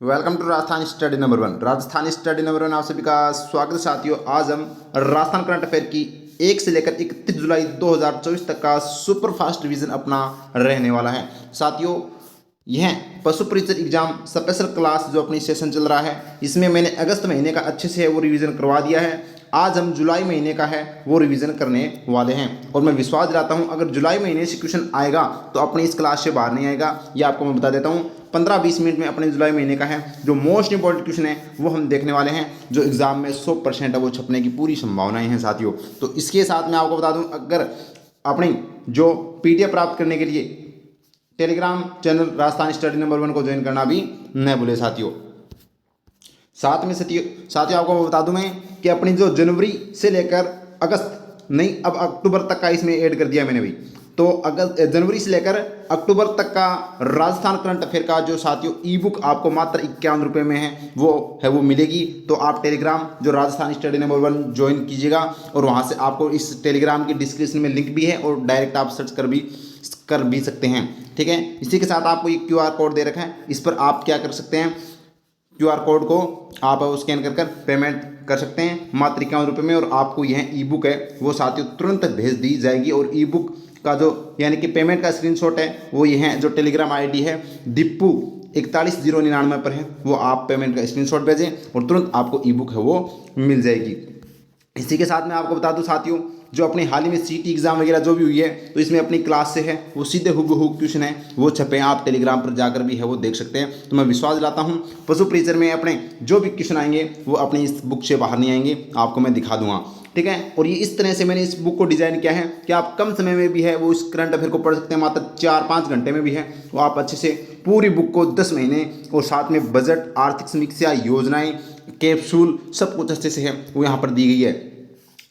Welcome to Rajasthan study number 1। Rajasthan study number 1 आप सभी का स्वागत है साथियों। आज हम राजस्थान करंट अफेयर की 1 से लेकर 31 जुलाई 2024 तक का सुपर फास्ट रिवीजन अपना रहने वाला है साथियों। यह पशु परिचर एग्जाम स्पेशल क्लास जो अपनी सेशन चल रहा है, इसमें मैंने अगस्त महीने का अच्छे से वो रिवीजन करवा दिया है। आज हम जुलाई महीने का है वो रिवीजन करने वाले हैं और मैं विश्वास दिलाता हूं अगर जुलाई महीने से क्वेश्चन आएगा तो अपनी इस क्लास से बाहर नहीं आएगा। ये आपको मैं बता देता हूं 15-20 मिनट में अपने जुलाई महीने का है जो मोस्ट इंपॉर्टेंट क्वेश्चन है वो हम देखने वाले हैं, जो एग्जाम में 100% है वो छपने की पूरी संभावनाएं हैं साथियों। तो इसके साथ मैं आपको बता दूं अगर अपनी जो PDF प्राप्त करने के लिए Telegram channel Rajasthan study number 1 को ज्वाइन करना भी न भूले साथियों। साथियों आपको बता दूं मैं कि अपनी जो जनवरी से लेकर अगस्त नहीं अब अक्टूबर तक का इसमें ऐड कर दिया मैंने भी, तो अगस्त जनवरी से लेकर अक्टूबर तक का राजस्थान करंट अफेयर का जो साथियों ई बुक आपको मात्र 51 रुपये में है वो मिलेगी। तो आप टेलीग्राम जो राजस्थान स्टडी नंबर 1 ज्वाइन कीजिएगा और वहाँ से आपको इस टेलीग्राम की डिस्क्रिप्शन में लिंक भी है और डायरेक्ट आप सर्च कर भी सकते हैं, ठीक है। इसी के साथ आपको एक QR कोड दे रखा है, इस पर आप क्या कर सकते हैं, QR कोड को आप स्कैन कर पेमेंट कर सकते हैं मात्र 51 रुपये में और आपको यह ई बुक है वो साथियों तुरंत भेज दी जाएगी। और ई बुक का जो यानी कि पेमेंट का स्क्रीनशॉट है वो यह जो टेलीग्राम ID है दीपू 41099 पर है, वो आप पेमेंट का स्क्रीनशॉट भेजें और तुरंत आपको ई बुक है वो मिल जाएगी। इसी के साथ मैं आपको बता दूं साथियों जो अपने हाल ही में CT एग्जाम वगैरह जो भी हुई है तो इसमें अपनी क्लास से है वो सीधे हुबहू क्वेश्चन है वो छपे हैं, आप टेलीग्राम पर जाकर भी है वो देख सकते हैं। तो मैं विश्वास दिलाता हूं पशु परिचर में अपने जो भी क्वेश्चन आएंगे वो अपनी इस बुक से बाहर नहीं आएंगे, आपको मैं दिखा दूंगा, ठीक है। और ये इस तरह से मैंने इस बुक को डिजाइन किया है कि आप कम समय में भी है वो इस करंट अफेयर को पढ़ सकते हैं, मात्र 4-5 घंटे में भी है वो आप अच्छे से पूरी बुक को 10 महीने और साथ में बजट, आर्थिक समीक्षा, योजनाएं, कैप्सूल सब कुछ अच्छे से है वो यहाँ पर दी गई है।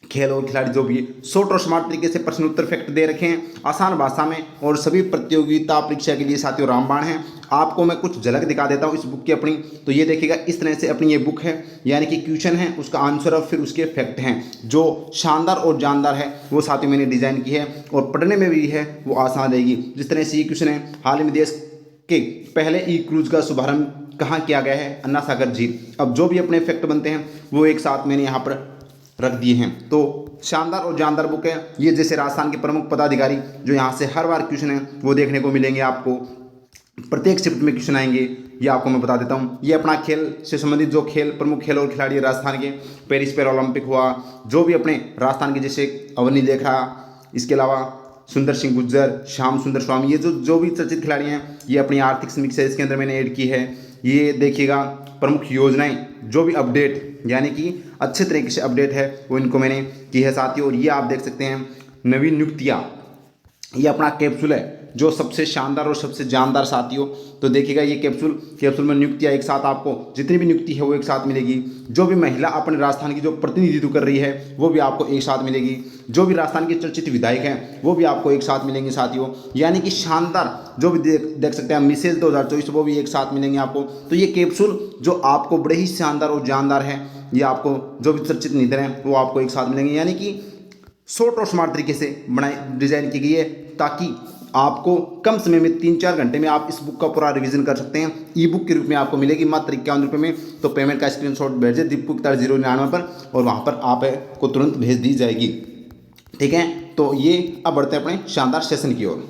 खेल और खिलाड़ी जो भी शॉर्ट और स्मार्ट तरीके से प्रश्न उत्तर फैक्ट दे रखे हैं आसान भाषा में और सभी प्रतियोगिता परीक्षा के लिए साथियों रामबाण है। आपको मैं कुछ झलक दिखा देता हूँ इस बुक की अपनी, तो ये देखिएगा इस तरह से अपनी ये बुक है, यानी कि क्वेश्चन है उसका आंसर और फिर उसके फैक्ट हैं जो शानदार और जानदार है वो साथियों मैंने डिजाइन की है और पढ़ने में भी है वो आसान रहेगी। जिस तरह से ये क्वेश्चन है, हाल ही में देश के पहले ई क्रूज का शुभारंभ कहाँ किया गया है, अन्ना सागर झील। अब जो भी अपने फैक्ट बनते हैं वो एक साथ मैंने यहाँ पर रख दिए हैं। तो शानदार और जानदार बुक है ये, जैसे राजस्थान के प्रमुख पदाधिकारी जो यहाँ से हर बार क्वेश्चन है वो देखने को मिलेंगे, आपको प्रत्येक शिफ्ट में क्वेश्चन आएंगे, ये आपको मैं बता देता हूँ। ये अपना खेल से संबंधित जो प्रमुख खेल और खिलाड़ी राजस्थान के, पेरिस पैरालंपिक हुआ, जो भी अपने राजस्थान के जैसे अवनी लेखा, इसके अलावा सुंदर सिंह गुज्जर, श्याम सुंदर स्वामी, ये जो भी चर्चित खिलाड़ी हैं ये अपनी आर्थिक समीक्षा इसके अंदर मैंने ऐड की है। ये देखिएगा प्रमुख योजनाएं जो भी अपडेट यानी कि अच्छे तरीके से अपडेट है वो इनको मैंने की है साथियों। और ये आप देख सकते हैं नवीन नियुक्तियाँ, ये अपना कैप्सूल है जो सबसे शानदार और सबसे जानदार साथियों। तो देखिएगा ये कैप्सूल में नियुक्तियाँ एक साथ आपको जितनी भी नियुक्ति है वो एक साथ मिलेगी। जो भी महिला अपने राजस्थान की जो प्रतिनिधित्व कर रही है वो भी आपको एक साथ मिलेगी। जो भी राजस्थान के चर्चित विधायक हैं वो भी आपको एक साथ मिलेंगे साथियों, यानी कि शानदार जो भी देख सकते हैं मिसेज 2024 वो भी एक साथ मिलेंगे आपको। तो ये कैप्सूल जो आपको बड़े ही शानदार और जानदार है, ये आपको जो भी चर्चित निधन है वो आपको एक साथ मिलेंगे, यानी कि शॉर्ट और स्मार्ट तरीके से डिजाइन की गई है ताकि आपको कम समय में 3-4 घंटे में आप इस बुक का पूरा रिवीजन कर सकते हैं। ई बुक के रूप में आपको मिलेगी मात्र 51 रुपये में। तो पेमेंट का स्क्रीनशॉट भेजे दीपू 41099 पर और वहाँ पर आपको तुरंत भेज दी जाएगी, ठीक है। तो ये अब बढ़ते हैं अपने शानदार सेशन की ओर।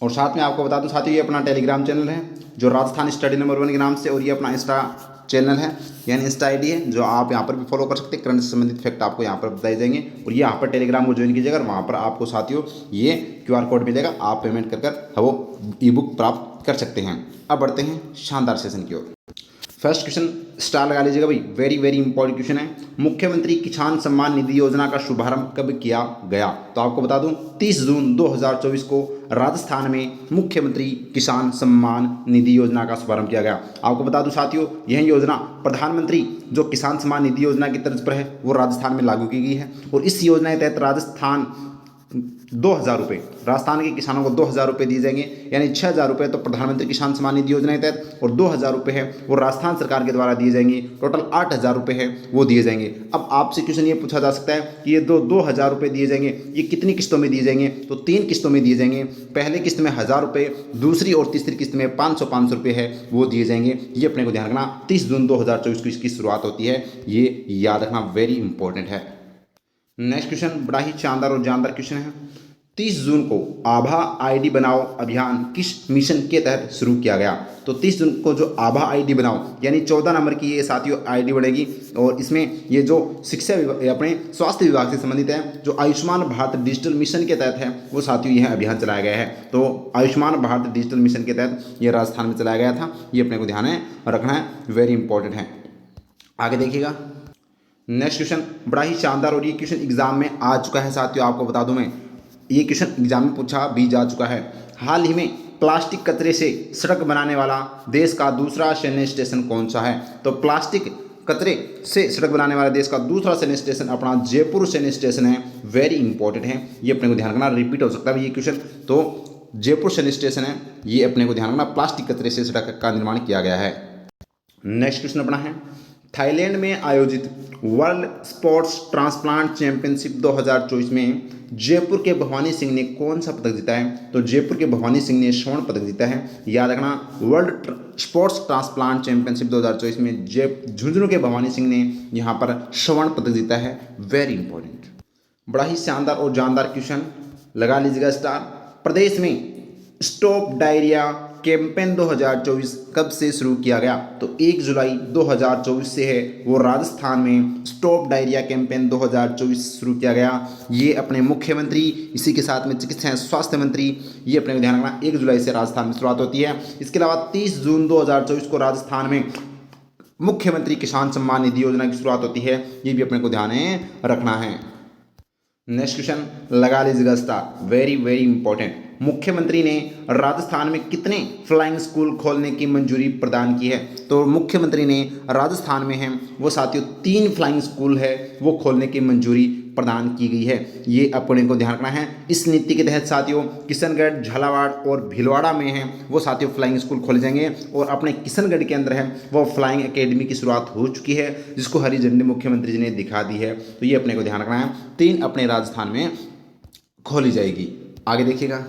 और साथ में आपको बता दूं साथियों ये अपना टेलीग्राम चैनल है जो राजस्थान स्टडी नंबर 1 के नाम से, और ये अपना इंस्टा चैनल है यानी इंस्टा ID है जो आप यहाँ पर भी फॉलो कर सकते हैं। करंट से संबंधित फैक्ट आपको यहाँ पर बताए जाएंगे और ये यहाँ पर टेलीग्राम को ज्वाइन कीजिएगा और वहाँ पर आपको साथियों ये QR कोड मिलेगा, आप पेमेंट कर वो ई बुक प्राप्त कर सकते हैं। अब बढ़ते हैं शानदार सेशन की ओर। फर्स्ट क्वेश्चन स्टार लगा लीजिएगा भाई, वेरी वेरी इंपॉर्टेंट क्वेश्चन है। मुख्यमंत्री किसान सम्मान निधि योजना का शुभारंभ कब किया गया? तो आपको बता दूं 30 जून 2024 को राजस्थान में मुख्यमंत्री किसान सम्मान निधि योजना का शुभारंभ किया गया। आपको बता दूं साथियों यह योजना प्रधानमंत्री जो किसान सम्मान निधि योजना की तर्ज पर है वो राजस्थान में लागू की गई है और इस योजना के तहत राजस्थान 2,000 रुपये, राजस्थान के किसानों को 2,000 रुपये दिए जाएंगे, यानी 6,000 रुपये तो प्रधानमंत्री किसान सम्मान निधि योजना के तहत और 2,000 रुपये है वो राजस्थान सरकार के द्वारा दिए जाएंगे। टोटल 8,000 रुपये है वो दिए जाएंगे। अब आपसे क्वेश्चन ये पूछा जा सकता है कि ये 2,000 रुपये दिए जाएंगे, ये कितनी किस्तों में दिए जाएंगे? तो 3 किस्तों में दिए जाएंगे। पहले किस्त में 1,000 रुपये, दूसरी और तीसरी किस्त में 500 रुपये है वो दिए जाएंगे। ये अपने को ध्यान रखना, 30 जून 2024 को इसकी शुरुआत होती है, ये याद रखना, वेरी इंपॉर्टेंट है। नेक्स्ट क्वेश्चन बड़ा ही शानदार और जानदार क्वेश्चन है। 30 जून को आभा आईडी बनाओ अभियान किस मिशन के तहत शुरू किया गया? तो 30 जून को जो आभा आईडी बनाओ यानी 14 नंबर की ये साथियों आईडी बनेगी और इसमें ये जो शिक्षा विभाग अपने स्वास्थ्य विभाग से संबंधित है, जो आयुष्मान भारत डिजिटल मिशन के तहत है वो साथियों यह अभियान चलाया गया है। तो आयुष्मान भारत डिजिटल मिशन के तहत ये राजस्थान में चलाया गया था, ये अपने को ध्यान रखना है, वेरी इंपॉर्टेंट है। आगे देखिएगा नेक्स्ट क्वेश्चन बड़ा ही शानदार और ये क्वेश्चन एग्जाम में आ चुका है साथियों, आपको बता दूं मैं, ये क्वेश्चन एग्जाम में पूछा भी जा चुका है। हाल ही में प्लास्टिक कचरे से सड़क बनाने वाला देश का दूसरा सैन्य स्टेशन कौन सा है? तो प्लास्टिक कचरे से सड़क बनाने वाला देश का दूसरा सैन्य स्टेशन अपना जयपुर सैन्य स्टेशन है, वेरी इंपॉर्टेंट है, ये अपने को ध्यान रखना, रिपीट हो सकता है ये क्वेश्चन। तो जयपुर सैन्य स्टेशन है, ये अपने को ध्यान रखना, प्लास्टिक कचरे से सड़क का निर्माण किया गया है। नेक्स्ट क्वेश्चन अपना है, थाईलैंड में आयोजित वर्ल्ड स्पोर्ट्स ट्रांसप्लांट चैंपियनशिप 2024 में जयपुर के भवानी सिंह ने कौन सा पदक जीता है? तो जयपुर के भवानी सिंह ने स्वर्ण पदक जीता है, याद रखना। वर्ल्ड स्पोर्ट्स ट्रांसप्लांट चैंपियनशिप 2024 में झुंझुनू के भवानी सिंह ने यहाँ पर स्वर्ण पदक जीता है, वेरी इंपॉर्टेंट। बड़ा ही शानदार और जानदार क्वेश्चन, लगा लीजिएगा स्टार। प्रदेश में स्टॉप डायरिया कैंपेन 2024 कब से शुरू किया गया? तो 1 जुलाई 2024 से है वो राजस्थान में स्टॉप डायरिया कैंपेन 2024 शुरू किया गया। ये अपने मुख्यमंत्री, इसी के साथ में चिकित्सा एवं स्वास्थ्य मंत्री, ये अपने को ध्यान रखना, 1 जुलाई से राजस्थान में शुरुआत होती है। इसके अलावा 30 जून 2024 को राजस्थान में मुख्यमंत्री किसान सम्मान निधि योजना की शुरुआत होती है, ये भी अपने को ध्यान रखना है। नेक्स्ट क्वेश्चन लगा लीजिएगा स्टार, वेरी वेरी इंपॉर्टेंट। मुख्यमंत्री ने राजस्थान में कितने फ्लाइंग स्कूल खोलने की मंजूरी प्रदान की है? तो मुख्यमंत्री ने राजस्थान में है वो साथियों 3 फ्लाइंग स्कूल है वो खोलने की मंजूरी प्रदान की गई है, ये अपने को ध्यान रखना है। इस नीति के तहत साथियों किशनगढ़, झालावाड़ और भीलवाड़ा में है वो साथियों फ्लाइंग स्कूल खोले जाएंगे और अपने किशनगढ़ के अंदर है वो फ्लाइंग एकेडमी की शुरुआत हो चुकी है, जिसको हरी झंडी मुख्यमंत्री जी ने दिखा दी है। तो ये अपने को ध्यान रखना है, 3 अपने राजस्थान में खोली जाएगी। आगे देखिएगा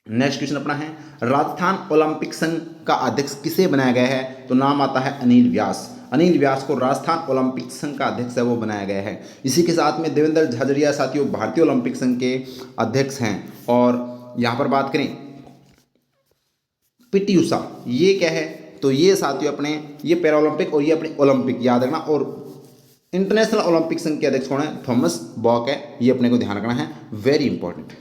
नेक्स्ट क्वेश्चन अपना है, राजस्थान ओलंपिक संघ का अध्यक्ष किसे बनाया गया है? तो नाम आता है अनिल व्यास। अनिल व्यास को राजस्थान ओलंपिक संघ का अध्यक्ष है वो बनाया गया है। इसी के साथ में देवेंद्र झाझड़िया साथियों भारतीय ओलंपिक संघ के अध्यक्ष हैं। और यहाँ पर बात करें पीटी उषा, ये क्या है? तो ये साथियों अपने ये पैरा ओलंपिक और ये अपने ओलंपिक, याद रखना। और इंटरनेशनल ओलंपिक संघ के अध्यक्ष कौन है? थॉमस बॉक है, ये अपने को ध्यान रखना है, वेरी इंपॉर्टेंट।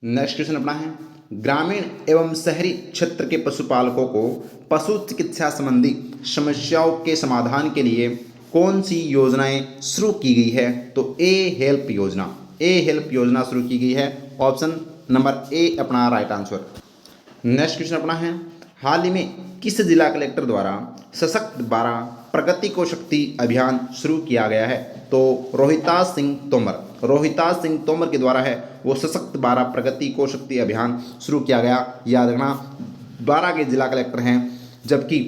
नेक्स्ट क्वेश्चन अपना है, ग्रामीण एवं शहरी क्षेत्र के पशुपालकों को पशु चिकित्सा संबंधी समस्याओं के समाधान के लिए कौन सी योजनाएं शुरू की गई है? तो ए हेल्प योजना, ए हेल्प योजना शुरू की गई है, ऑप्शन नंबर ए अपना राइट आंसर। नेक्स्ट क्वेश्चन अपना है, हाल ही में किस जिला कलेक्टर द्वारा सशक्त 12 प्रगति को शक्ति अभियान शुरू किया गया है? तो रोहिताज सिंह तोमर, रोहिताज सिंह तोमर के द्वारा है वो सशक्त 12 प्रगति को शक्ति अभियान शुरू किया गया, याद रखना। 12 के जिला कलेक्टर हैं, जबकि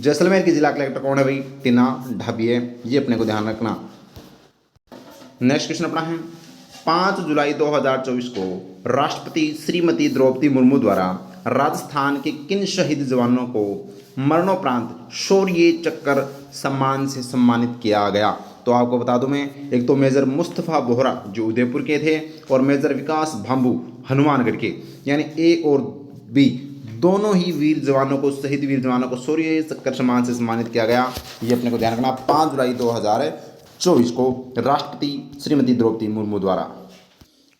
जैसलमेर के जिला कलेक्टर कौन है भाई? टीना ढाबिए, ये अपने को ध्यान रखना। नेक्स्ट क्वेश्चन अपना है, 5 जुलाई 2024 को राष्ट्रपति श्रीमती द्रौपदी मुर्मू द्वारा राजस्थान के किन शहीद जवानों को मरणोपरांत शौर्य चक्र सम्मान से सम्मानित किया गया? तो आपको बता दूं मैं, एक तो मेजर मुस्तफ़ा बोहरा जो उदयपुर के थे और मेजर विकास भांबू हनुमानगढ़ के, यानी ए और बी दोनों ही वीर जवानों को, शहीद वीर जवानों को शौर्य चक्र सम्मान से सम्मानित किया गया, ये अपने को ध्यान रखना। 5 जुलाई 2024 को राष्ट्रपति श्रीमती द्रौपदी मुर्मू द्वारा।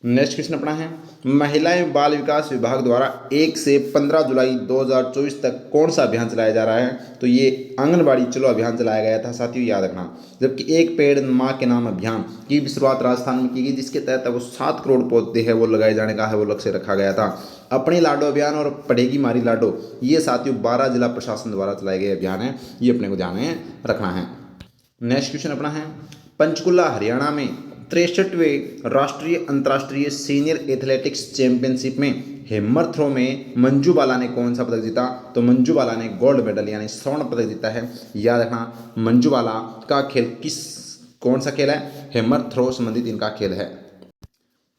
नेक्स्ट क्वेश्चन अपना है, महिला एवं बाल विकास विभाग द्वारा 1 से 15 जुलाई 2024 तक कौन सा अभियान चलाया जा रहा है? तो ये आंगनबाड़ी चलो अभियान चलाया गया था साथियों, याद रखना। जबकि एक पेड़ माँ के नाम अभियान की भी शुरुआत राजस्थान में की गई, जिसके तहत वो 7 करोड़ पौधे है वो लगाए जाने का है वो लक्ष्य रखा गया था। अपनी लाडो अभियान और पढ़ेगी मारी लाडो, ये साथियों 12 जिला प्रशासन द्वारा चलाए गए अभियान है, ये अपने को ध्यान में रखना है। नेक्स्ट क्वेश्चन अपना है, पंचकुला हरियाणा में 63वें राष्ट्रीय अंतर्राष्ट्रीय सीनियर एथलेटिक्स चैंपियनशिप में हैमर थ्रो में मंजू बाला ने कौन सा पदक जीता? तो मंजू बाला ने गोल्ड मेडल यानी स्वर्ण पदक जीता है। याद रखना, मंजू बाला का खेल कौन सा खेल है? हैमर थ्रो संबंधित इनका खेल है।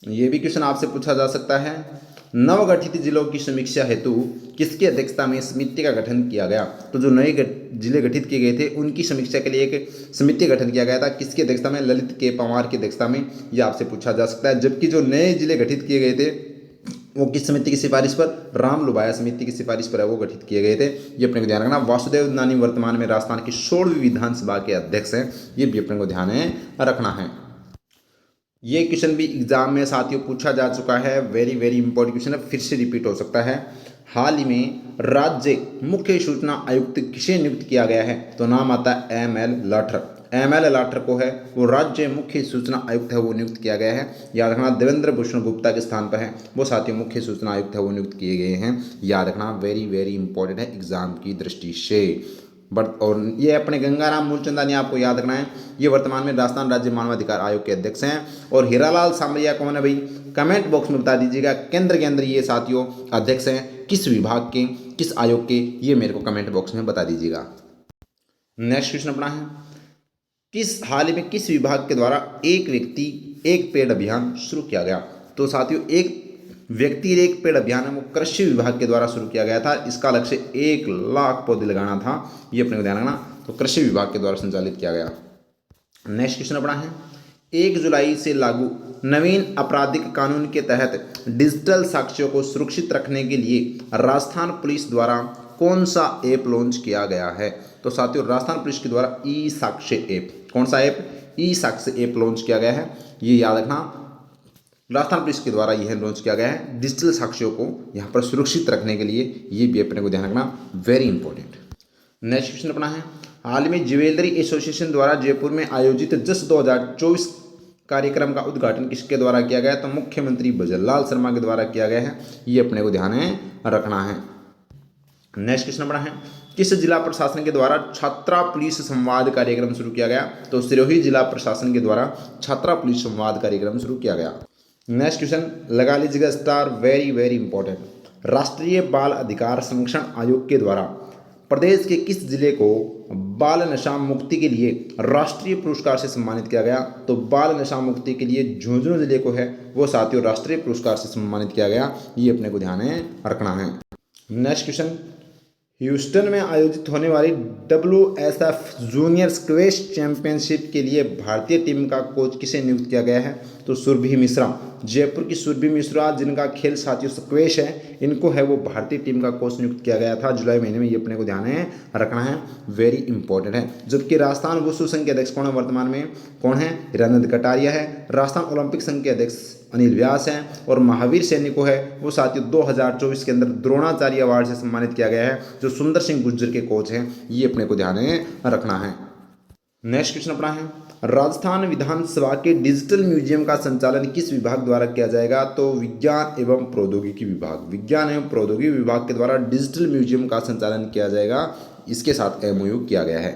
ये भी क्वेश्चन आपसे पूछा जा सकता है। नवगठित जिलों की समीक्षा हेतु किसकी अध्यक्षता में समिति का गठन किया गया? तो जो नए जिले गठित किए गए थे उनकी समीक्षा के लिए एक समिति गठन किया गया था। किसकी अध्यक्षता में? ललित के पंवार की अध्यक्षता में। ये आपसे पूछा जा सकता है। जबकि जो नए जिले गठित किए गए थे वो किस समिति की सिफारिश पर? राम लुबाया समिति की सिफारिश पर है वो गठित किए गए थे। ये अपने को ध्यान रखना। वासुदेव नानी वर्तमान में राजस्थान की 16वीं विधानसभा के अध्यक्ष हैं। ये भी अपने को ध्यान रखना है। ये क्वेश्चन भी एग्जाम में साथियों पूछा जा चुका है। वेरी वेरी इंपॉर्टेंट क्वेश्चन है, फिर से रिपीट हो सकता है। हाल ही में राज्य मुख्य सूचना आयुक्त किसे नियुक्त किया गया है? तो नाम आता है एम.एल. लाठर। एम.एल. लाठर को है वो राज्य मुख्य सूचना आयुक्त है वो नियुक्त किया गया है। याद रखना, देवेंद्र भूषण गुप्ता के स्थान पर है वो साथियों मुख्य सूचना आयुक्त है वो नियुक्त किए गए हैं। याद रखना, वेरी वेरी इंपॉर्टेंट है एग्जाम की दृष्टि से। बट और ये अपने गंगाराम मूलचंदानी आपको याद रखना है। ये वर्तमान में राजस्थान राज्य मानवाधिकार आयोग के अध्यक्ष हैं। और हीरालाल सामरिया कौन है भाई? कमेंट बॉक्स में बता दीजिएगा। केंद्र के अंदर ये साथियों अध्यक्ष हैं, किस विभाग के, किस आयोग के, ये मेरे को कमेंट बॉक्स में बता दीजिएगा। नेक्स्ट क्वेश्चन अपना है, हाल ही में किस विभाग के द्वारा एक व्यक्ति एक पेड़ अभियान शुरू किया गया? तो साथियों, एक व्यक्ति एक पेड़ अभियान है वो कृषि विभाग के द्वारा शुरू किया गया था। इसका लक्ष्य 1 लाख पौधे लगाना था। ये अपने को ध्यान रखना, तो कृषि विभाग के द्वारा संचालित किया गया। नेक्स्ट क्वेश्चन अपना है, 1 जुलाई से लागू नवीन आपराधिक कानून के तहत डिजिटल साक्ष्यों को सुरक्षित रखने के लिए राजस्थान पुलिस द्वारा कौन सा ऐप लॉन्च किया गया है? तो साथियों, राजस्थान पुलिस के द्वारा ई साक्ष्य ऐप, कौन सा ऐप? ई साक्ष्य ऐप लॉन्च किया गया है। ये याद रखना, राजस्थान पुलिस के द्वारा यह लॉन्च किया गया है डिजिटल साक्ष्यों को यहाँ पर सुरक्षित रखने के लिए। ये भी अपने को ध्यान रखना, वेरी इंपॉर्टेंट। नेक्स्ट क्वेश्चन अपना है, हाल ही में ज्वेलरी एसोसिएशन द्वारा जयपुर में आयोजित जस 2024 कार्यक्रम का उद्घाटन किसके द्वारा किया गया? तो मुख्यमंत्री भजनलाल शर्मा के द्वारा किया गया है। ये अपने को ध्यान रखना है। नेक्स्ट क्वेश्चन अपना है, किस जिला प्रशासन के द्वारा छात्रा पुलिस संवाद कार्यक्रम शुरू किया गया? तो सिरोही जिला प्रशासन के द्वारा छात्रा पुलिस संवाद कार्यक्रम शुरू किया गया। नेक्स्ट क्वेश्चन लगा लीजिएगा स्टार, वेरी वेरी इंपॉर्टेंट। राष्ट्रीय बाल अधिकार संरक्षण आयोग के द्वारा प्रदेश के किस जिले को बाल नशा मुक्ति के लिए राष्ट्रीय पुरस्कार से सम्मानित किया गया? तो बाल नशा मुक्ति के लिए झुंझुनू जिले को है वो साथियों राष्ट्रीय पुरस्कार से सम्मानित किया गया। ये अपने को ध्यान रखना है। नेक्स्ट क्वेश्चन, ह्यूस्टन में आयोजित होने वाली WSF जूनियर स्क्वैश चैंपियनशिप के लिए भारतीय टीम का कोच किसे नियुक्त किया गया है? तो सुरभि मिश्रा। जयपुर की सुरभि मिश्रा जिनका खेल साथियों स्क्वैश है, इनको है वो भारतीय टीम का कोच नियुक्त किया गया था जुलाई महीने में। ये अपने को ध्यान रखना है, वेरी इंपॉर्टेंट है। जबकि राजस्थान वुशु संघ के अध्यक्ष कौन है वर्तमान में? कौन है? हिरानंद कटारिया है। राजस्थान ओलंपिक संघ के अध्यक्ष अनिल व्यास हैं। और महावीर सैनी को है वो साथियों 2024 के अंदर द्रोणाचार्य अवार्ड से सम्मानित किया गया है, जो सुंदर सिंह गुर्जर के कोच हैं। ये अपने को ध्यान रखना है। नेक्स्ट क्वेश्चन अपना है, राजस्थान विधानसभा के डिजिटल म्यूजियम का संचालन किस विभाग द्वारा किया जाएगा? तो विज्ञान एवं प्रौद्योगिकी विभाग। विज्ञान एवं प्रौद्योगिकी विभाग के द्वारा डिजिटल म्यूजियम का संचालन किया जाएगा। इसके साथ MOU किया गया है।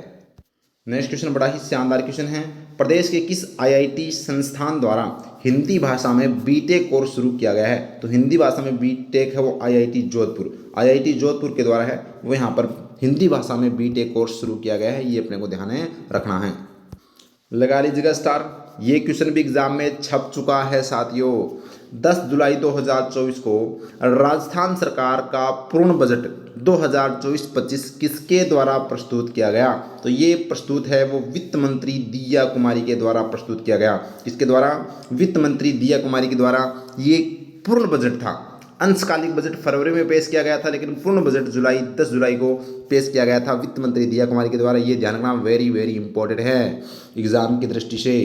नेक्स्ट क्वेश्चन बड़ा ही शानदार क्वेश्चन है, प्रदेश के किस IIT संस्थान द्वारा हिंदी भाषा में BTech कोर्स शुरू किया गया है? तो हिंदी भाषा में BTech है वो IIT जोधपुर। IIT जोधपुर के द्वारा है वो यहाँ पर हिंदी भाषा में BTech कोर्स शुरू किया गया है। ये अपने को ध्यान रखना है। लगा लीजिएगा स्टार। ये क्वेश्चन भी एग्जाम में छप चुका है साथियों। 10 जुलाई 2024 को राजस्थान सरकार का पूर्ण बजट 2024-25 किसके द्वारा प्रस्तुत किया गया? तो ये प्रस्तुत है वो वित्त मंत्री दिया कुमारी के द्वारा प्रस्तुत किया गया। किसके द्वारा? वित्त मंत्री दिया कुमारी के द्वारा। ये पूर्ण बजट था। अंशकालिक बजट फरवरी में पेश किया गया था, लेकिन पूर्ण बजट 10 जुलाई को पेश किया गया था वित्त मंत्री दिया कुमारी के द्वारा। ये ध्यान रखना, वेरी वेरी इंपॉर्टेंट है एग्जाम की दृष्टि से।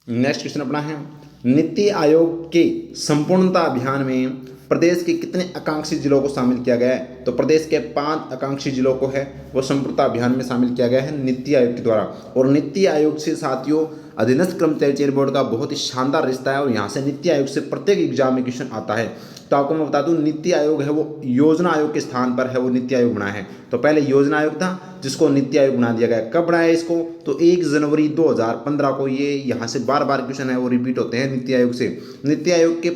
नेक्स्ट क्वेश्चन अपना है, नीति आयोग के संपूर्णता अभियान में प्रदेश के कितने आकांक्षी जिलों को शामिल किया गया है? तो प्रदेश के 5 आकांक्षी जिलों को है वो संपूर्णता अभियान में शामिल किया गया है नीति आयोग के द्वारा। और नीति आयोग से साथियों अधीनस्थ कर्मचारी चयन बोर्ड का बहुत ही शानदार रिश्ता है, और यहाँ से नीति आयोग से प्रत्येक एग्जाम में क्वेश्चन आता है। तो आपको मैं बता दूं, नीति आयोग है वो योजना आयोग के स्थान पर है वो नीति आयोग बना है। तो पहले योजना आयोग था, जिसको नीति आयोग बना दिया गया। कब बनाया इसको? तो 1 जनवरी 2015 को। ये यहाँ से बार बार क्वेश्चन है वो रिपीट होते हैं नीति आयोग से। नीति आयोग के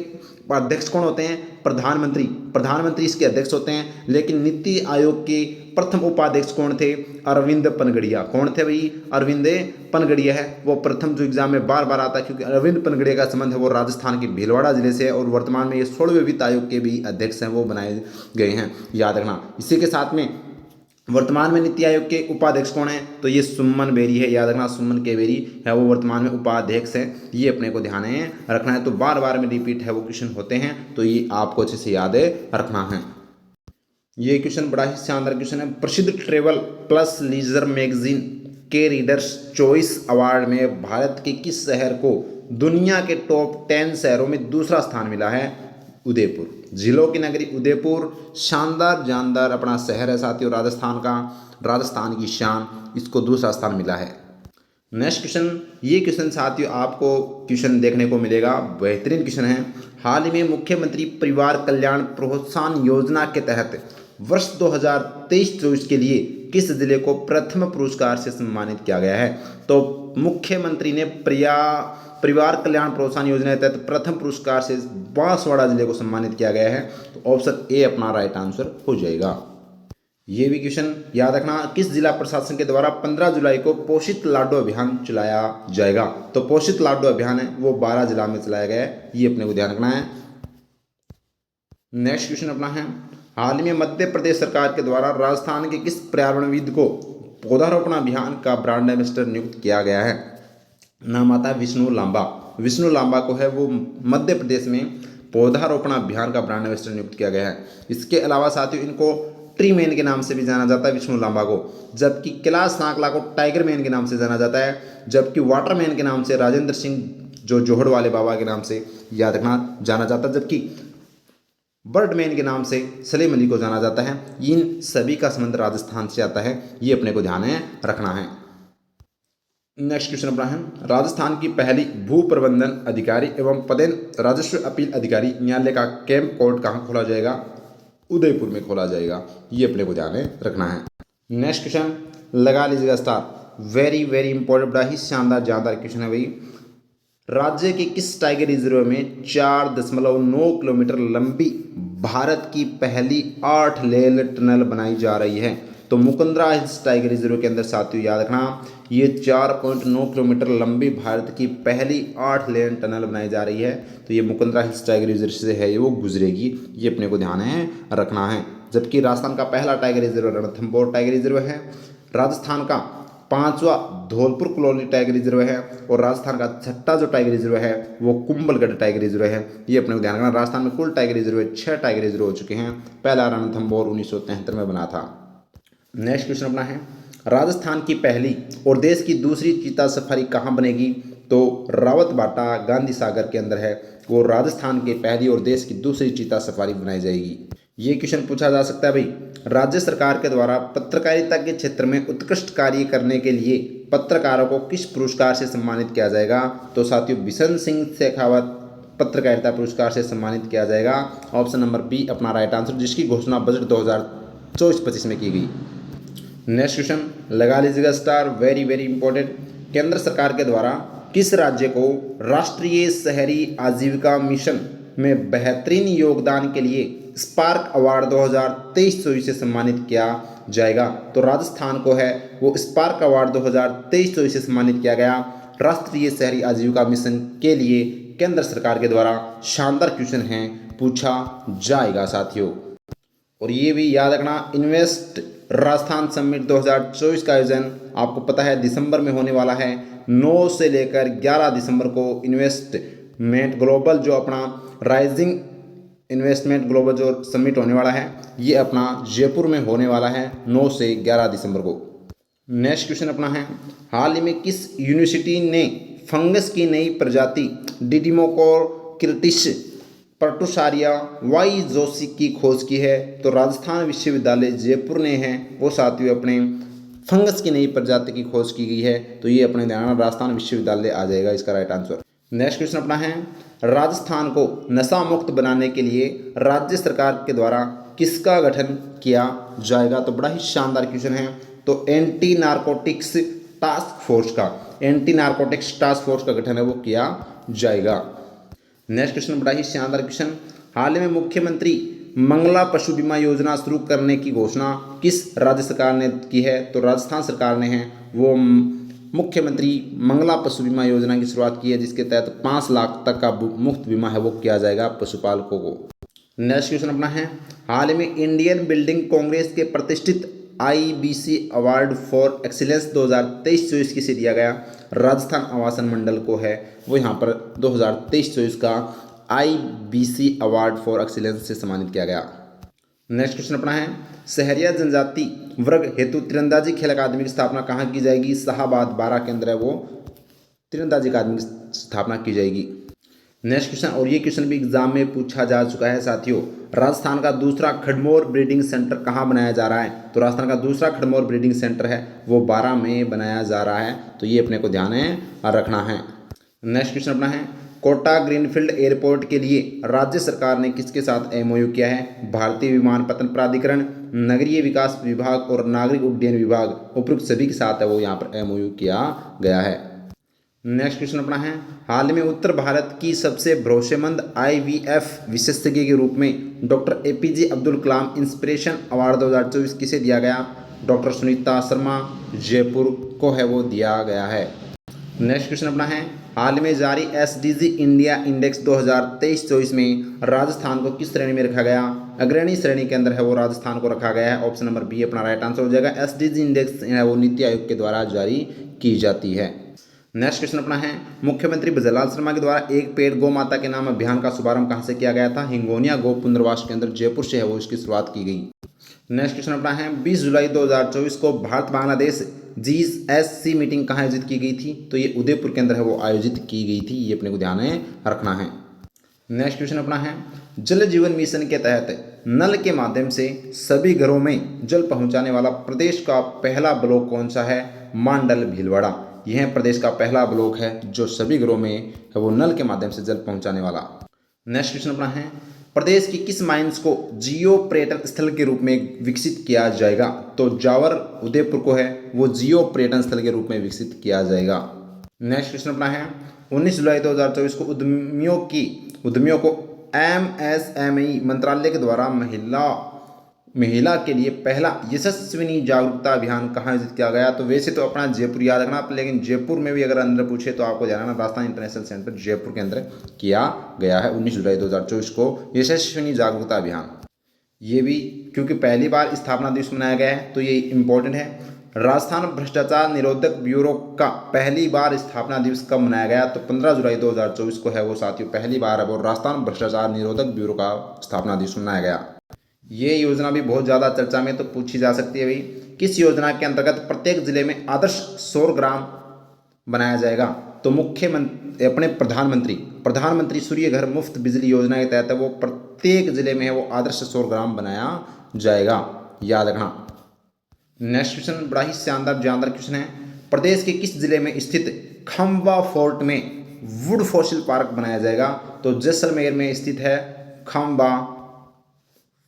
अध्यक्ष कौन होते हैं? प्रधानमंत्री। प्रधानमंत्री इसके अध्यक्ष होते हैं। लेकिन नीति आयोग के प्रथम उपाध्यक्ष कौन थे? अरविंद पनगड़िया। कौन थे भाई? अरविंद पनगड़िया है वो प्रथम, जो एग्जाम में बार बार आता है, क्योंकि अरविंद पनगड़िया का संबंध है वो राजस्थान के भीलवाड़ा जिले से है और वर्तमान में ये 16वें वित्त आयोग के भी अध्यक्ष हैं, वो बनाए गए हैं, याद रखना। इसी के साथ में वर्तमान में नीति आयोग के उपाध्यक्ष कौन है? तो ये सुमन बेरी है, याद रखना, सुमन के बेरी है वो वर्तमान में उपाध्यक्ष है। ये अपने को ध्यान रखना है। तो बार बार में रिपीट है वो क्वेश्चन होते हैं, तो ये आपको अच्छे से याद रखना है। ये क्वेश्चन बड़ा ही शानदार क्वेश्चन है। प्रसिद्ध ट्रेवल प्लस लीजर मैगजीन के रीडर्स चॉइस अवार्ड में भारत के किस शहर को दुनिया के टॉप 10 शहरों में दूसरा स्थान मिला है? उदयपुर। झीलों की नगरी उदयपुर शानदार जानदार अपना शहर है साथियों, राजस्थान का, राजस्थान की शान, इसको दूसरा स्थान मिला है। नेक्स्ट क्वेश्चन, ये क्वेश्चन साथियों आपको क्वेश्चन देखने को मिलेगा, बेहतरीन क्वेश्चन है। हाल ही में मुख्यमंत्री परिवार कल्याण प्रोत्साहन योजना के तहत वर्ष 2023-24 के लिए किस जिले को प्रथम पुरस्कार से सम्मानित किया गया है? तो मुख्यमंत्री ने परिवार कल्याण प्रोत्साहन योजना के तहत प्रथम पुरस्कार से बांसवाड़ा जिले को सम्मानित किया गया है। तो ऑप्शन ए अपना राइट आंसर हो जाएगा। ये भी क्वेश्चन याद रखना, किस जिला प्रशासन के द्वारा 15 जुलाई को पोषित लाडो अभियान चलाया जाएगा? तो पोषित लाडो अभियान है वो 12 जिला में चलाया गया है, ये अपने को ध्यान रखना है। नेक्स्ट क्वेश्चन अपना है, हाल ही में मध्य प्रदेश सरकार के द्वारा राजस्थान के किस पर्यावरणविद को पौधारोपण अभियान का ब्रांड एम्बेसडर नियुक्त किया गया है? नाम आता है विष्णु लांबा। विष्णु लांबा को है वो मध्य प्रदेश में पौधारोपण अभियान का ब्रांड एम्बेसडर नियुक्त किया गया है। इसके अलावा साथियों इनको ट्री मैन के नाम से भी जाना जाता है विष्णु लांबा को, जबकि कैलाश सांकला को टाइगर मैन के नाम से जाना जाता है, जबकि वाटर मैन के नाम से राजेंद्र सिंह जो जोहड़ वाले बाबा के नाम से याद रखना जाना जाता है, जबकि बर्ड मैन के नाम से सलीम अली को जाना जाता है। इन सभी का संबंध राजस्थान से आता है, ये अपने को ध्यान रखना है। नेक्स्ट क्वेश्चन अपना है, राजस्थान की पहली भू प्रबंधन अधिकारी एवं पदेन राजस्व अपील अधिकारी न्यायालय का कैंप कोर्ट कहाँ खोला जाएगा? उदयपुर में खोला जाएगा, ये अपने को ध्यान रखना है। नेक्स्ट क्वेश्चन लगा लीजिएगा स्टार, वेरी वेरी इंपॉर्टेंट, बड़ा ही शानदार जानदार क्वेश्चन है भाई। राज्य के किस टाइगर रिजर्व में 4.9 किलोमीटर लंबी भारत की पहली 8 लेन टनल बनाई जा रही है? तो मुकुंदरा हिल्स टाइगर रिजर्व के अंदर साथियों याद रखना, ये 4.9 किलोमीटर लंबी भारत की पहली 8 लेन टनल बनाई जा रही है। तो ये मुकुंदरा हिल्स टाइगर रिजर्व से है वो गुजरेगी, ये अपने को ध्यान रखना है। जबकि राजस्थान का पहला tiger reserve Ranthambore tiger reserve है, राजस्थान का 5वां धौलपुर कॉलोनी टाइगर रिजर्व है, और राजस्थान का 6ठा जो टाइगर रिजर्व है वो कुंभलगढ़ टाइगर रिजर्व है, ये अपने को ध्यान रखना। राजस्थान में कुल टाइगर रिजर्व 6 टाइगर रिजर्व हो चुके हैं, पहला रणथंभौर 1973 में बना था। नेक्स्ट क्वेश्चन अपना है, राजस्थान की पहली और देश की दूसरी चीता सफारी कहाँ बनेगी? तो रावतबाटा गांधी सागर के अंदर है वो राजस्थान की पहली और देश की दूसरी चीता सफारी बनाई जाएगी। ये क्वेश्चन पूछा जा सकता है भाई, राज्य सरकार के द्वारा पत्रकारिता के क्षेत्र में उत्कृष्ट कार्य करने के लिए पत्रकारों को किस पुरस्कार से सम्मानित किया जाएगा? तो साथियों बिशन सिंह शेखावत पत्रकारिता पुरस्कार से सम्मानित किया जाएगा। ऑप्शन नंबर बी अपना राइट आंसर, जिसकी घोषणा बजट 2024-25 में की गई। नेक्स्ट क्वेश्चन लगा लीजिएगा स्टार, वेरी वेरी इंपॉर्टेंट, केंद्र सरकार के द्वारा किस राज्य को राष्ट्रीय शहरी आजीविका मिशन में बेहतरीन योगदान के लिए स्पार्क अवार्ड 2023-24 से सम्मानित किया जाएगा? तो राजस्थान को है वो स्पार्क अवार्ड 2023-24 से सम्मानित किया गया राष्ट्रीय शहरी आजीविका मिशन के लिए केंद्र सरकार के द्वारा। शानदार क्वेश्चन है, पूछा जाएगा साथियों। और ये भी याद रखना, इन्वेस्ट राजस्थान समिट 2024 का आयोजन आपको पता है दिसंबर में होने वाला है। 9 से लेकर 11 दिसंबर को इन्वेस्टमेंट ग्लोबल जो अपना राइजिंग इन्वेस्टमेंट ग्लोबल जो समिट होने वाला है, ये अपना जयपुर में होने वाला है 9 से 11 दिसंबर को। नेक्स्ट क्वेश्चन अपना है, हाल ही में किस यूनिवर्सिटी ने फंगस की नई प्रजाति डिडिमोकोक्रिटिस पर्टुसारिया वाई जोशी की खोज की है? तो राजस्थान विश्वविद्यालय जयपुर ने है वो साथियों अपने फंगस की नई प्रजाति की खोज की गई है, तो ये अपने ध्यान में राजस्थान विश्वविद्यालय आ जाएगा इसका राइट आंसर। नेक्स्ट क्वेश्चन अपना है, राजस्थान को नशा मुक्त बनाने के लिए राज्य सरकार के द्वारा किसका गठन किया जाएगा? तो बड़ा ही शानदार क्वेश्चन है, तो एंटी नारकोटिक्स टास्क फोर्स का, एंटी नारकोटिक्स टास्क फोर्स का गठन है वो किया जाएगा। नेक्स्ट क्वेश्चन बड़ा ही शानदार क्वेश्चन, हाल ही में मुख्यमंत्री मंगला पशु बीमा योजना शुरू करने की घोषणा किस राज्य सरकार ने की है? तो राजस्थान सरकार ने है वो मुख्यमंत्री मंगला पशु बीमा योजना की शुरुआत की है, जिसके तहत 5 लाख तक का मुफ्त बीमा है वो किया जाएगा पशुपालकों को। नेक्स्ट क्वेश्चन अपना है, हाल ही में इंडियन बिल्डिंग कांग्रेस के प्रतिष्ठित IBC अवार्ड फॉर एक्सीलेंस 2023-24 किसे दिया गया? राजस्थान आवासन मंडल को है वो यहाँ पर 2023-24 का IBC अवार्ड फॉर एक्सीलेंस से सम्मानित किया गया। नेक्स्ट क्वेश्चन अपना है, सहरिया जनजाति वर्ग हेतु तीरंदाजी खेल अकादमी की स्थापना कहाँ की जाएगी? शाहाबाद 12 के अंदर है वो तीरंदाजी अकादमी की स्थापना की जाएगी। नेक्स्ट क्वेश्चन, और ये क्वेश्चन भी एग्जाम में पूछा जा चुका है साथियों, राजस्थान का दूसरा खड़मोर ब्रीडिंग सेंटर कहाँ बनाया जा रहा है? तो राजस्थान का दूसरा खड़मोर ब्रीडिंग सेंटर है वो 12 में बनाया जा रहा है, तो ये अपने को ध्यान है और रखना है। नेक्स्ट क्वेश्चन अपना है, कोटा ग्रीनफील्ड एयरपोर्ट के लिए राज्य सरकार ने किसके साथ MOU किया है? भारतीय विमानपत्तन प्राधिकरण, नगरीय विकास विभाग और नागरिक उड्डयन विभाग, उपयुक्त सभी के साथ है वो यहाँ पर MOU किया गया है। नेक्स्ट क्वेश्चन अपना है, हाल में उत्तर भारत की सबसे भरोसेमंद IVF विशेषज्ञ के रूप में doctor APJ Abdul Kalam inspiration award 2024 किसे दिया गया? डॉक्टर सुनीता शर्मा जयपुर को है वो दिया गया है। नेक्स्ट क्वेश्चन अपना है, हाल में जारी SDG इंडिया इंडेक्स 2023-24 में राजस्थान को किस श्रेणी में रखा गया? अग्रणी श्रेणी के अंदर है वो राजस्थान को रखा गया है। ऑप्शन नंबर बी अपना राइट आंसर हो जाएगा। SDG इंडेक्स है वो नीति आयोग के द्वारा जारी की जाती है। नेक्स्ट क्वेश्चन अपना है, मुख्यमंत्री भजनलाल शर्मा के द्वारा एक पेड़ गौ माता के नाम अभियान का शुभारंभ कहां से किया गया था? हिंगोनिया गौ पुनर्वास केंद्र जयपुर से है वो इसकी शुरुआत की गई। नेक्स्ट क्वेश्चन अपना है, 20 जुलाई 2024 को भारत बांग्लादेश GSC मीटिंग कहाँ आयोजित की गई थी? तो ये उदयपुर के अंदर है वो आयोजित की गई थी, ये अपने को ध्यान में रखना है। नेक्स्ट क्वेश्चन अपना है, जल जीवन मिशन के तहत नल के माध्यम से सभी घरों में जल पहुंचाने वाला प्रदेश का पहला ब्लॉक कौन सा है? मांडल भीलवाड़ा, यह प्रदेश का पहला ब्लॉक है जो सभी घरों में है वो नल के माध्यम से जल पहुंचाने वाला। नेक्स्ट क्वेश्चन अपना है, प्रदेश की किस माइंस को जियो पर्यटन स्थल के रूप में विकसित किया जाएगा? तो जावर उदयपुर को है वो जियो पर्यटन स्थल के रूप में विकसित किया जाएगा। नेक्स्ट क्वेश्चन अपना है, 19 जुलाई 2024 को उद्यमियों को MSME मंत्रालय के द्वारा महिला के लिए पहला यशस्विनी जागरूकता अभियान कहाँ आयोजित किया गया? तो वैसे तो अपना जयपुर याद रखना, लेकिन जयपुर में भी अगर अंदर पूछे तो आपको जाना, राजस्थान इंटरनेशनल सेंटर जयपुर के अंदर किया गया है 19 जुलाई 2024 को यशस्विनी जागरूकता अभियान। ये भी क्योंकि पहली बार स्थापना दिवस मनाया गया है तो ये इम्पोर्टेंट है। राजस्थान भ्रष्टाचार निरोधक ब्यूरो का पहली बार स्थापना दिवस कब मनाया गया? तो 15 जुलाई 2024 को है वो साथियों पहली बार है वो राजस्थान भ्रष्टाचार निरोधक ब्यूरो का स्थापना दिवस मनाया गया। ये योजना भी बहुत ज़्यादा चर्चा में तो पूछी जा सकती है भाई, किस योजना के अंतर्गत प्रत्येक जिले में आदर्श सौर ग्राम बनाया जाएगा? तो मुख्यमंत्री अपने प्रधानमंत्री सूर्य घर मुफ्त बिजली योजना के तहत वो प्रत्येक जिले में है वो आदर्श सौर ग्राम बनाया जाएगा, याद रखना। नेक्स्ट क्वेश्चन बड़ा ही शानदार क्वेश्चन है, प्रदेश के किस जिले में स्थित खम्बा फोर्ट में वुड फॉसिल पार्क बनाया जाएगा? तो जैसलमेर में स्थित है खम्बा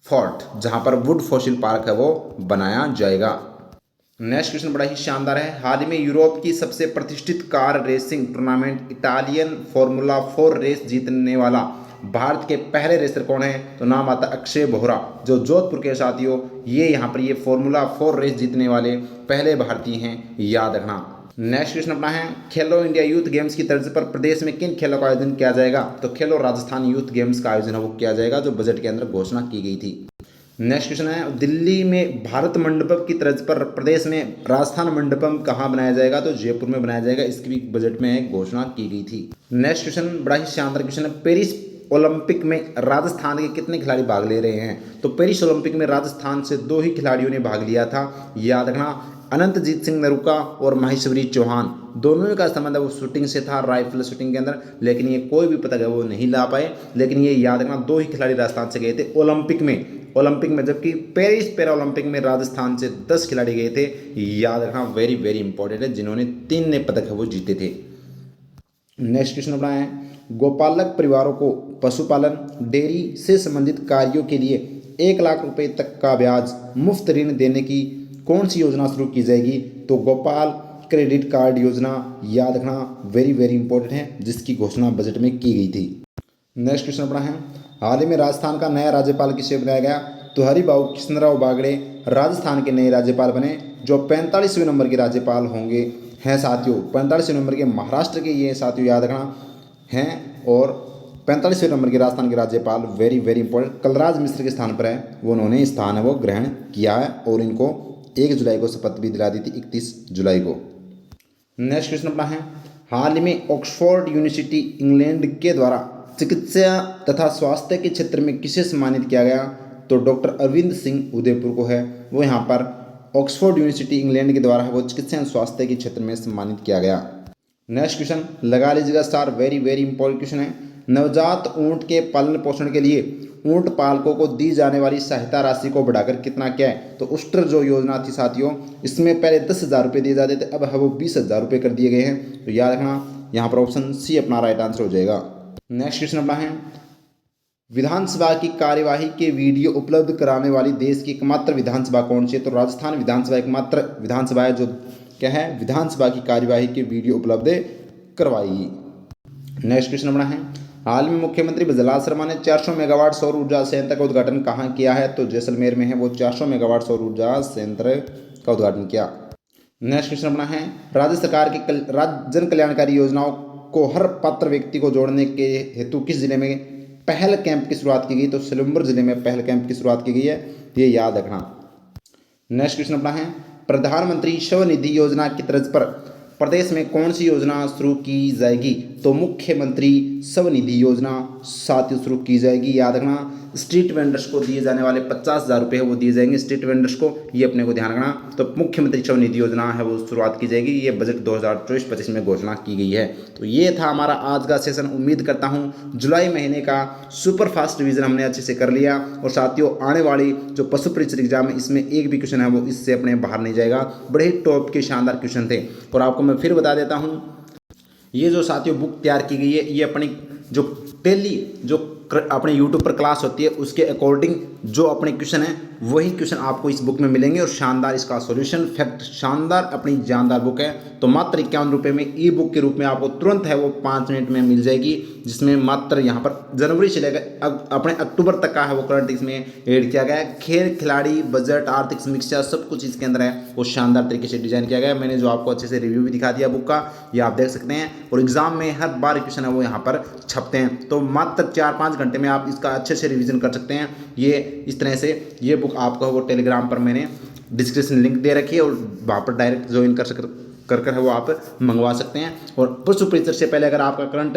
फोर्ट जहां पर वुड फॉसिल पार्क है वो बनाया जाएगा। नेक्स्ट क्वेश्चन बड़ा ही शानदार है, हाल ही में यूरोप की सबसे प्रतिष्ठित car racing tournament Italian formula 4 race जीतने वाला भारत के पहले रेसर कौन है? तो नाम आता है अक्षय बोहरा, जो जोधपुर के साथियों ये यहाँ पर ये फॉर्मूला 4 रेस जीतने वाले पहले भारतीय हैं, याद रखना। नेक्स्ट क्वेश्चन अपना है, खेलो इंडिया यूथ गेम्स की तर्ज पर प्रदेश में किन खेलों का आयोजन किया जाएगा? तो खेलो राजस्थान यूथ गेम्स का आयोजन वो किया जाएगा जो बजट के अंदर घोषणा की गई थी। नेक्स्ट क्वेश्चन है, दिल्ली में भारत मंडपम की तर्ज पर प्रदेश में राजस्थान मंडपम कहाँ बनाया जाएगा? तो जयपुर में बनाया जाएगा, इसकी भी बजट में घोषणा की गई थी। नेक्स्ट क्वेश्चन बड़ा ही शानदार क्वेश्चन है, पेरिस ओलंपिक में राजस्थान के कितने खिलाड़ी भाग ले रहे हैं? तो पेरिस ओलंपिक में राजस्थान से 2 ही खिलाड़ियों ने भाग लिया था, याद रखना, अनंतजीत सिंह नरूका और माहेश्वरी चौहान। दोनों का संबंध वो शूटिंग से था, राइफल शूटिंग के अंदर, लेकिन ये कोई भी पदक है वो नहीं ला पाए। लेकिन ये याद रखना 2 ही खिलाड़ी राजस्थान से गए थे ओलंपिक में, जबकि पेरिस पैरा ओलंपिक में राजस्थान से 10 खिलाड़ी गए थे, याद रखना, वेरी वेरी इंपॉर्टेंट है, जिन्होंने 3 नए पदक है वो जीते थे। नेक्स्ट क्वेश्चन अपना है, गोपालक परिवारों को पशुपालन डेयरी से संबंधित कार्यों के लिए 1 लाख रुपए तक का ब्याज मुफ्त ऋण देने की कौन सी योजना शुरू की जाएगी? तो गोपाल क्रेडिट कार्ड योजना, याद रखना, वेरी वेरी इंपॉर्टेंट है, जिसकी घोषणा बजट में की गई थी। नेक्स्ट क्वेश्चन अपना है, हाल ही में राजस्थान का नया राज्यपाल किसे बनाया गया? तो हरिभाऊ कृष्णराव बागड़े राजस्थान के नए राज्यपाल बने, जो 45वें नंबर के राज्यपाल होंगे हैं साथियों। 45वें नंबर के महाराष्ट्र के ये साथियों याद रखना हैं, और 45वें नंबर के राजस्थान के राज्यपाल very very important Kalraj Mishra के स्थान पर है, वो उन्होंने स्थान है वो ग्रहण किया है, और इनको 1 जुलाई को शपथ भी दिला दी थी, 31 जुलाई को। नेक्स्ट क्वेश्चन अपना है, हाल ही में ऑक्सफोर्ड यूनिवर्सिटी इंग्लैंड के द्वारा चिकित्सा तथा स्वास्थ्य के क्षेत्र में किसे सम्मानित किया गया? तो डॉक्टर अरविंद सिंह उदयपुर को है, वो यहाँ पर ऑक्सफोर्ड यूनिवर्सिटी इंग्लैंड के द्वारा है वो चिकित्सा एवं स्वास्थ्य के क्षेत्र में सम्मानित किया गया। नेक्स्ट क्वेश्चन लगा लीजिएगा star, very very important question है। नवजात ऊंट के पालन पोषण के लिए ऊंट पालकों को दी जाने वाली सहायता राशि को बढ़ाकर कितना किया है? तो उष्ट्र जो योजना थी साथियों, इसमें पहले 10,000 रुपये दिए जाते थे, अब है वो 20,000 रुपये कर दिए गए हैं। तो याद रखना यहाँ पर ऑप्शन सी अपना राइट आंसर हो जाएगा। नेक्स्ट क्वेश्चन अपना है, विधानसभा की कार्यवाही के वीडियो उपलब्ध कराने वाली देश की एकमात्र विधानसभा कौन सी है? तो राजस्थान विधानसभा एकमात्र विधानसभा है जो क्या है, विधानसभा की कार्यवाही के वीडियो उपलब्ध करवाएगी। नेक्स्ट क्वेश्चन अपना है, हाल में मुख्यमंत्री बजलाल शर्मा ने 400 मेगावाट सौर ऊर्जा संयंत्र का उद्घाटन कहाँ किया है? तो जैसलमेर में है वो 400 मेगावाट सौर ऊर्जा संयंत्र का उद्घाटन किया। नेक्स्ट क्वेश्चन अपना है, राज्य सरकार की जन कल्याणकारी योजनाओं को हर पात्र व्यक्ति को जोड़ने के हेतु किस जिले में पहल कैंप की शुरुआत की गई? तो सिलंबर जिले में पहल कैंप की शुरुआत की गई है, ये याद रखना। नेक्स्ट क्वेश्चन अपना है, प्रधानमंत्री स्वनिधि योजना की तर्ज पर प्रदेश में कौन सी योजना शुरू की जाएगी? तो मुख्यमंत्री स्वनिधि योजना साथियों शुरू की जाएगी, याद रखना। स्ट्रीट वेंडर्स को दिए जाने वाले 50,000 रुपये वो दिए जाएंगे स्ट्रीट वेंडर्स को, ये अपने को ध्यान रखना। तो मुख्यमंत्री स्वनिधि योजना है वो शुरुआत की जाएगी, ये बजट 2024-25 में घोषणा की गई है। तो ये था हमारा आज का सेशन। उम्मीद करता हूँ जुलाई महीने का सुपर फास्ट रिवीजन हमने अच्छे से कर लिया, और साथियों आने वाली जो पशु परीक्षक एग्जाम है इसमें एक भी क्वेश्चन है वो इससे अपने बाहर नहीं जाएगा। बड़े ही टॉप के शानदार क्वेश्चन थे। और आपको मैं फिर बता देता हूँ, ये जो साथियों बुक तैयार की गई है, ये अपनी जो डेली जो अपने यूट्यूब पर क्लास होती है उसके अकॉर्डिंग जो अपने क्वेश्चन है वही क्वेश्चन आपको इस बुक में मिलेंगे, और शानदार इसका सॉल्यूशन फैक्ट शानदार अपनी जानदार बुक है। तो मात्र 51 रुपये में ई बुक के रूप में आपको तुरंत है वो 5 मिनट में मिल जाएगी, जिसमें मात्र यहाँ पर जनवरी से लेकर अपने अक्टूबर तक का है वो करंट इसमें ऐड किया गया है। खेल खिलाड़ी बजट आर्थिक समीक्षा सब कुछ इसके अंदर है, वो शानदार तरीके से डिजाइन किया गया है। मैंने जो आपको अच्छे से रिव्यू भी दिखा दिया बुक का, ये आप देख सकते हैं। और एग्जाम में हर बार क्वेश्चन है वो यहाँ पर छपते हैं, तो मात्र 4-5 घंटे में आप इसका अच्छे से रिवीजन कर सकते हैं। ये इस तरह से ये बुक आपको वो टेलीग्राम पर मैंने डिस्क्रिप्शन लिंक दे रखी है, और वहाँ पर डायरेक्ट ज्वाइन कर है वो आप मंगवा सकते हैं। और पशु परीक्षक से पहले अगर आपका करंट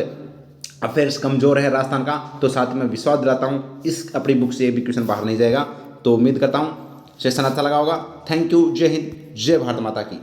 अफेयर्स कमजोर है राजस्थान का, तो साथ में विश्वास दिलाता हूँ इस अपनी बुक से भी क्वेश्चन बाहर नहीं जाएगा। तो उम्मीद करता हूँ सेशन अच्छा लगा होगा। थैंक यू, जय हिंद, जय भारत माता की।